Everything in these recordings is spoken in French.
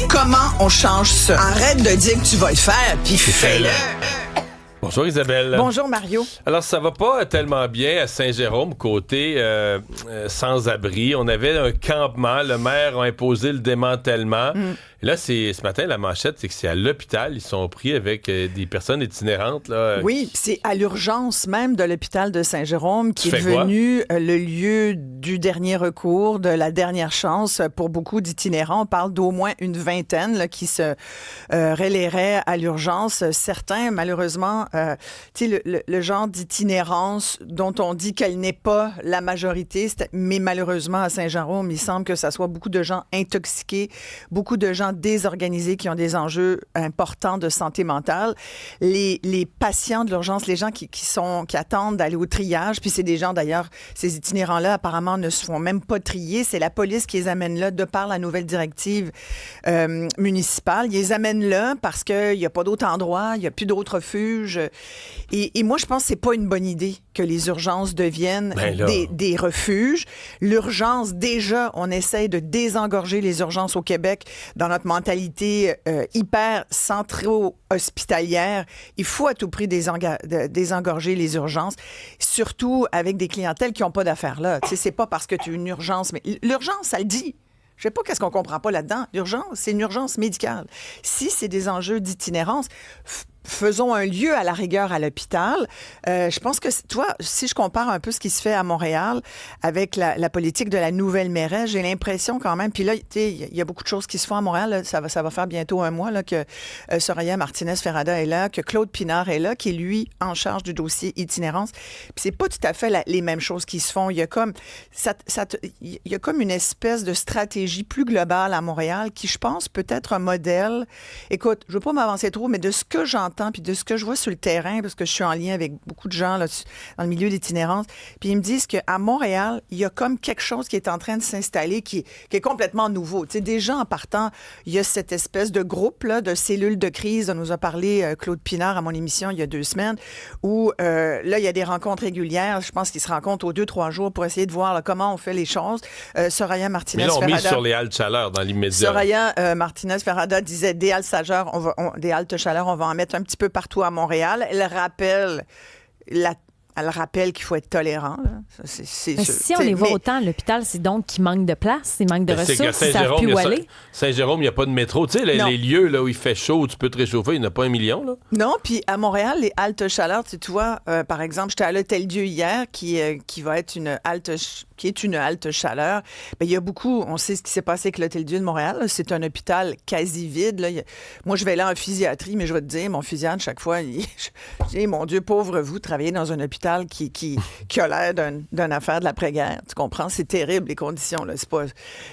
Comment on change ça? Arrête de dire que tu vas le faire, puis fais-le. Bonjour Isabelle. Bonjour Mario. Alors ça va pas tellement bien à Saint-Jérôme, côté sans-abri. On avait un campement, le maire a imposé le démantèlement. Et là, ce matin, la manchette, c'est que c'est à l'hôpital. Ils sont pris avec des personnes itinérantes. Là. Oui, c'est à l'urgence même de l'hôpital de Saint-Jérôme qui est devenu le lieu du dernier recours, de la dernière chance pour beaucoup d'itinérants. On parle d'au moins une vingtaine là, qui se relaieraient à l'urgence. Certains, malheureusement, tu sais, le genre d'itinérance dont on dit qu'elle n'est pas la majorité, mais malheureusement, à Saint-Jérôme, il semble que ça soit beaucoup de gens intoxiqués, beaucoup de gens désorganisés qui ont des enjeux importants de santé mentale. Les patients de l'urgence, les gens qui attendent d'aller au triage, puis c'est des gens d'ailleurs, ces itinérants-là apparemment ne se font même pas trier. C'est la police qui les amène là de par la nouvelle directive municipale. Ils les amènent là parce qu'il n'y a pas d'autre endroit, il n'y a plus d'autres refuges. Et moi, je pense que c'est pas une bonne idée que les urgences deviennent des refuges. L'urgence, déjà, on essaie de désengorger les urgences au Québec dans notre mentalité hyper centro-hospitalière. Il faut à tout prix désengorger les urgences, surtout avec des clientèles qui n'ont pas d'affaires là. Tu sais, c'est pas parce que tu as une urgence, mais l'urgence, ça le dit. Je sais pas qu'est-ce qu'on comprend pas là-dedans. L'urgence, c'est une urgence médicale. Si c'est des enjeux d'itinérance, faisons un lieu à la rigueur à l'hôpital. Je pense que, toi, si je compare un peu ce qui se fait à Montréal avec la politique de la nouvelle mairesse, j'ai l'impression quand même, puis là, tu sais, il y a beaucoup de choses qui se font à Montréal. Là, ça va faire bientôt un mois là, que Soraya Martinez-Ferrada est là, que Claude Pinard est là, qui est, lui, en charge du dossier itinérance. Puis c'est pas tout à fait les mêmes choses qui se font. Il y a comme une espèce de stratégie plus globale à Montréal qui, je pense, peut être un modèle. Écoute, je veux pas m'avancer trop, mais de ce que j'entends puis de ce que je vois sur le terrain, parce que je suis en lien avec beaucoup de gens là, dans le milieu d'itinérance, puis ils me disent qu'à Montréal, il y a comme quelque chose qui est en train de s'installer qui est complètement nouveau. Tu sais, déjà en partant, il y a cette espèce de groupe là, de cellules de crise dont nous a parlé Claude Pinard à mon émission il y a 2 semaines, où là, il y a des rencontres régulières. Je pense qu'ils se rencontrent aux 2-3 jours pour essayer de voir là, comment on fait les choses. Soraya Martinez-Ferrada... Mais là, on mise sur les haltes chaleur dans l'immédiat. Soraya Martinez-Ferrada disait des haltes chaleur, des haltes chaleur, on va en mettre un petit peu partout à Montréal. Elle rappelle qu'il faut être tolérant. Là. Si on les voit autant à l'hôpital, c'est donc qu'il manque de place, il manque de ressources, ils ne savent plus où aller. Saint-Jérôme, il n'y a pas de métro. Tu sais, les lieux là, où il fait chaud, où tu peux te réchauffer, il n'y en a pas 1 million. Là. Non, puis à Montréal, les haltes chaleur, tu vois, par exemple, j'étais à l'Hôtel-Dieu hier, qui va être une halte chaleur. Bien, il y a beaucoup, on sait ce qui s'est passé avec l'Hôtel-Dieu de Montréal. Là. C'est un hôpital quasi vide. Là. Moi, je vais là en physiatrie, mais je vais te dire, mon physiatre, chaque fois, je dis, mon Dieu, pauvre vous, travaillez dans un hôpital qui a l'air d'une affaire de l'après-guerre. Tu comprends? C'est terrible, les conditions. Là.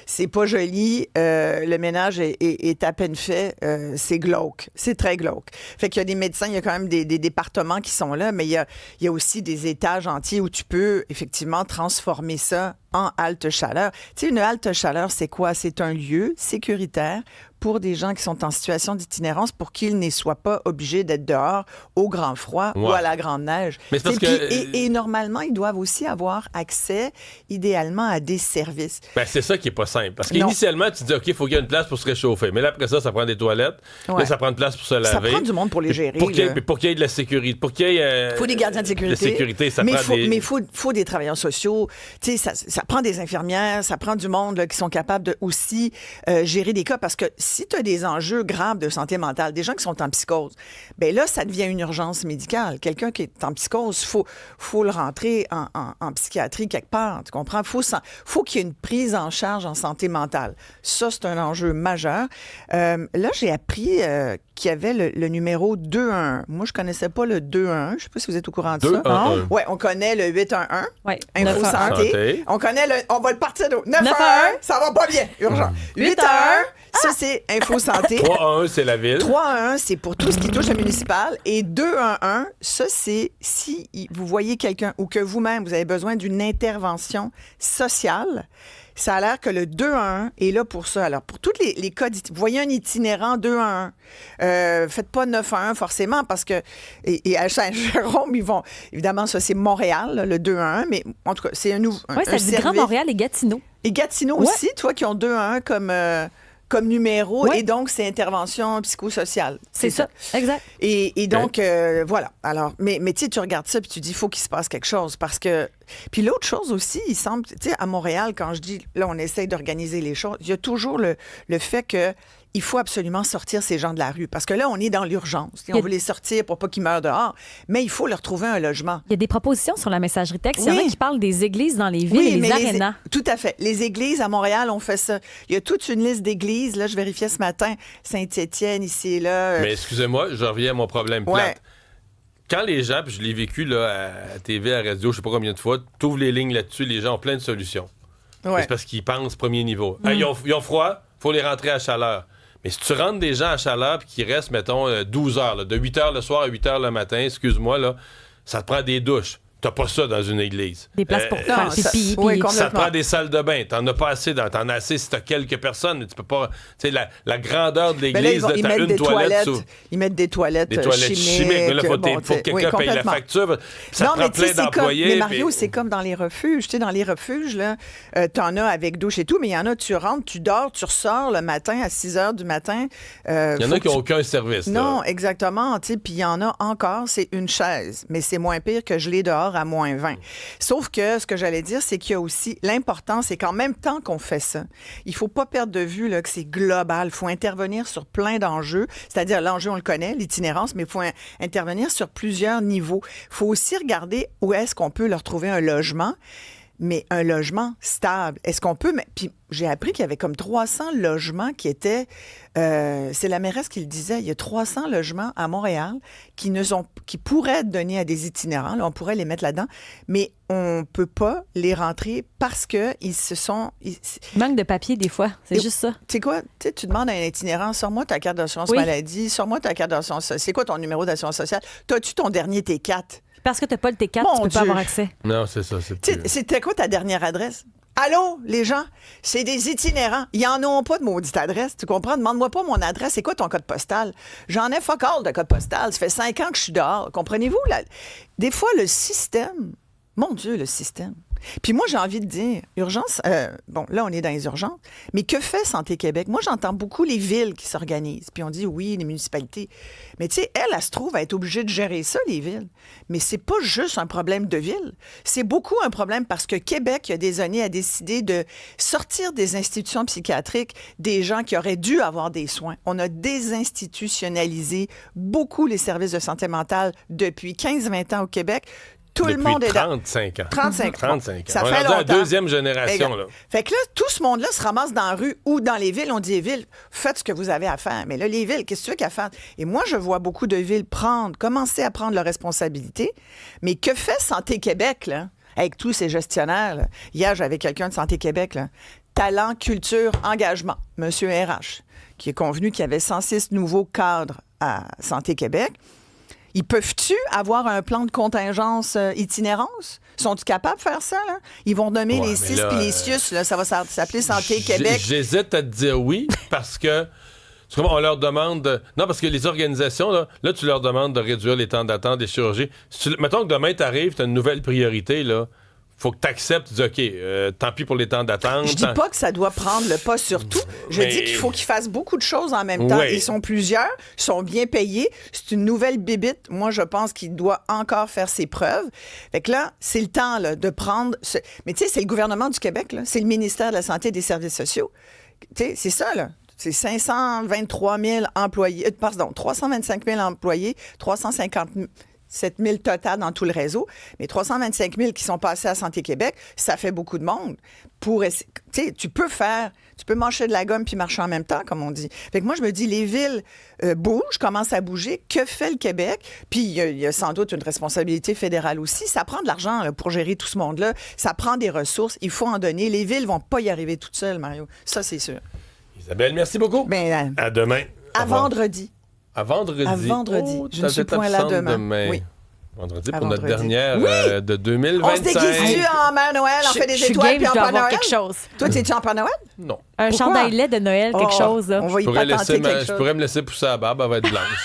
C'est pas joli. Le ménage est à peine fait. C'est glauque. C'est très glauque. Fait qu'il y a des médecins, il y a quand même des départements qui sont là, mais il y a aussi des étages entiers où tu peux effectivement transformer ça en halte chaleur. Tu sais, une halte chaleur, c'est quoi? C'est un lieu sécuritaire pour des gens qui sont en situation d'itinérance pour qu'ils ne soient pas obligés d'être dehors au grand froid ou à la grande neige. Mais c'est parce et normalement, ils doivent aussi avoir accès, idéalement, à des services. Ben, c'est ça qui n'est pas simple. Parce qu'initialement, tu dis, OK, il faut qu'il y ait une place pour se réchauffer. Mais là, après ça prend des toilettes. Ouais. Là, ça prend une place pour se laver. Ça prend du monde pour les gérer. Pour qu'il y ait de la sécurité. Pour qu'il y ait... faut des gardiens de sécurité. Mais il faut des travailleurs sociaux. Tu sais, ça prend des infirmières, ça prend du monde là, qui sont capables de aussi gérer des cas. Parce que si tu as des enjeux graves de santé mentale, des gens qui sont en psychose, bien là, ça devient une urgence médicale. Quelqu'un qui est en psychose, faut le rentrer en psychiatrie quelque part, tu comprends? Faut qu'il y ait une prise en charge en santé mentale. Ça, c'est un enjeu majeur. Là, j'ai appris qu'il y avait le numéro 211. Moi, je connaissais pas le 211. Je sais pas si vous êtes au courant de ça. Oui, on connaît le 811. Oui. Info santé. On va le partir de 911. Ça va pas bien. Urgent. 811. Ça, c'est Info santé. 311, c'est la ville. 311, c'est pour tout ce qui touche le municipal. Et 211, ça, c'est si vous voyez quelqu'un ou que vous-même, vous avez besoin d'une intervention sociale. Ça a l'air que le 211 est là pour ça. Alors, pour tous les cas, vous voyez un itinérant 211, faites pas 911 forcément parce que, et à Saint-Jérôme, ils vont, évidemment, ça c'est Montréal, là, le 211, mais en tout cas, c'est un nouveau. Oui, c'est du Grand Montréal et Gatineau. Et Gatineau aussi, toi, qui ont 211 comme comme numéro, et donc c'est intervention psychosociale. C'est ça, exact. Et donc, voilà. Alors, mais tu sais, tu regardes ça puis tu dis, il faut qu'il se passe quelque chose parce que... Puis l'autre chose aussi, il semble, tu sais, à Montréal, quand je dis, là, on essaye d'organiser les choses, il y a toujours le fait que il faut absolument sortir ces gens de la rue. Parce que là, on est dans l'urgence. On veut les sortir pour pas qu'ils meurent dehors, mais il faut leur trouver un logement. Il y a des propositions sur la messagerie texte. Il y en a qui parlent des églises dans les villes et les arénas. Tout à fait. Les églises, à Montréal, on fait ça. Il y a toute une liste d'églises. Là, je vérifiais ce matin. Saint-Étienne, ici et là. Mais excusez-moi, je reviens à mon problème plate. Quand les gens, puis je l'ai vécu là, à TV, à radio, je sais pas combien de fois, tu ouvres les lignes là-dessus, les gens ont plein de solutions. C'est parce qu'ils pensent premier niveau. Ils ont froid, faut les rentrer à chaleur. Mais si tu rentres des gens à chaleur puis qu'ils restent, mettons, 12 heures, là, de 8 heures le soir à 8 heures le matin, excuse-moi, là, ça te prend des douches. T'as pas ça dans une église. Des places pour faire pipi. Ça te prend des salles de bain. T'en as pas assez. T'en as assez si t'as quelques personnes. Mais tu peux pas... Tu sais, la grandeur de l'église, là, t'as une toilette. Ils mettent des toilettes chimiques. Mais là, faut que quelqu'un paye la facture. Ça te prend plein d'employés. Mais Mario, c'est comme dans les refuges. Tu sais, dans les refuges, là, t'en as avec douche et tout, mais il y en a, tu rentres, tu dors, tu ressors le matin à 6 heures du matin. Il y en a qui n'ont aucun service. Non, exactement. Puis il y en a encore, c'est une chaise. Mais c'est moins pire que geler dehors à moins 20. Sauf que ce que j'allais dire, c'est qu'il y a aussi l'important, c'est qu'en même temps qu'on fait ça, il faut pas perdre de vue là, que c'est global. Il faut intervenir sur plein d'enjeux. C'est-à-dire, l'enjeu, on le connaît, l'itinérance, mais il faut intervenir sur plusieurs niveaux. Il faut aussi regarder où est-ce qu'on peut leur trouver un logement, mais un logement stable. Est-ce qu'on peut... Puis j'ai appris qu'il y avait comme 300 logements qui étaient... c'est la mairesse qui le disait. Il y a 300 logements à Montréal qui pourraient être donnés à des itinérants. Là, on pourrait les mettre là-dedans, mais on peut pas les rentrer parce que ils se sont... Il manque de papier des fois. C'est juste ça. Tu sais quoi? Tu demandes à un itinérant, sors-moi ta carte d'assurance maladie, sors-moi ta carte d'assurance sociale. C'est quoi ton numéro d'assurance sociale? T'as-tu ton dernier T4? Parce que tu n'as pas le T4, tu peux pas avoir accès. Non, c'est ça. C'était quoi ta dernière adresse? Allô, les gens? C'est des itinérants. Ils n'en ont pas de maudite adresse. Tu comprends? Demande-moi pas mon adresse. C'est quoi ton code postal? J'en ai fuck all de code postal. Ça fait 5 ans que je suis dehors. Comprenez-vous? Des fois, le système... Mon Dieu, le système. Puis moi, j'ai envie de dire, urgence, bon, là, on est dans les urgences, mais que fait Santé Québec? Moi, j'entends beaucoup les villes qui s'organisent, puis on dit, oui, les municipalités. Mais tu sais, elle se trouve à être obligée de gérer ça, les villes. Mais c'est pas juste un problème de ville. C'est beaucoup un problème parce que Québec, il y a des années, a décidé de sortir des institutions psychiatriques des gens qui auraient dû avoir des soins. On a désinstitutionnalisé beaucoup les services de santé mentale depuis 15-20 ans au Québec. Tout depuis le monde est 35 ans. 35 ans. Ça fait longtemps. La deuxième génération. Là. Fait que là, tout ce monde-là se ramasse dans la rue ou dans les villes. On dit les villes, faites ce que vous avez à faire. Mais là, les villes, qu'est-ce que tu veux qu'à faire? Et moi, je vois beaucoup de villes commencer à prendre leurs responsabilités. Mais que fait Santé Québec, là, avec tous ces gestionnaires? Là? Hier, j'avais quelqu'un de Santé Québec, là. Talent, culture, engagement. Monsieur RH, qui est convenu qu'il y avait 106 nouveaux cadres à Santé Québec. Ils peuvent-tu avoir un plan de contingence itinérance? Sont-ils capables de faire ça? Là? Ils vont nommer les CIS puis les CIUS. Là, ça va s'appeler Santé Québec. J'hésite à te dire oui parce que on leur demande... Non, parce que les organisations, là, tu leur demandes de réduire les temps d'attente des chirurgies. Mettons que demain, tu arrives, tu as une nouvelle priorité, là. Faut que tu acceptes, tu dis, OK, tant pis pour les temps d'attente. Je dis pas que ça doit prendre le pas sur tout. Je dis qu'il faut qu'ils fassent beaucoup de choses en même temps. Ils sont plusieurs, ils sont bien payés. C'est une nouvelle bébite. Moi, je pense qu'il doit encore faire ses preuves. Fait que là, c'est le temps là, de prendre... Mais tu sais, c'est le gouvernement du Québec, là. C'est le ministère de la Santé et des Services sociaux. Tu sais, c'est ça, là. C'est 523 000 employés... 325 000 employés, 357 000 total dans tout le réseau, mais 325 000 qui sont passés à Santé Québec, ça fait beaucoup de monde. Tu peux mâcher de la gomme puis marcher en même temps, comme on dit. Fait que moi, je me dis, les villes bougent, commencent à bouger. Que fait le Québec? Puis il y a sans doute une responsabilité fédérale aussi. Ça prend de l'argent là, pour gérer tout ce monde-là. Ça prend des ressources. Il faut en donner. Les villes vont pas y arriver toutes seules, Mario. Ça, c'est sûr. Isabelle, merci beaucoup. À demain. À vendredi. À vendredi. À vendredi. Oh, je ne suis point là demain. Oui. Vendredi pour notre dernière de 2025. On se déguise-tu en Mère Noël, on fait des étoiles puis en Père Noël? Quelque chose. Toi, t'es-tu en Père Noël? Non. Un chandail lait de Noël, quelque chose. Là. On va y patenter quelque chose. Je pourrais me laisser pousser la barbe, elle va être blanche.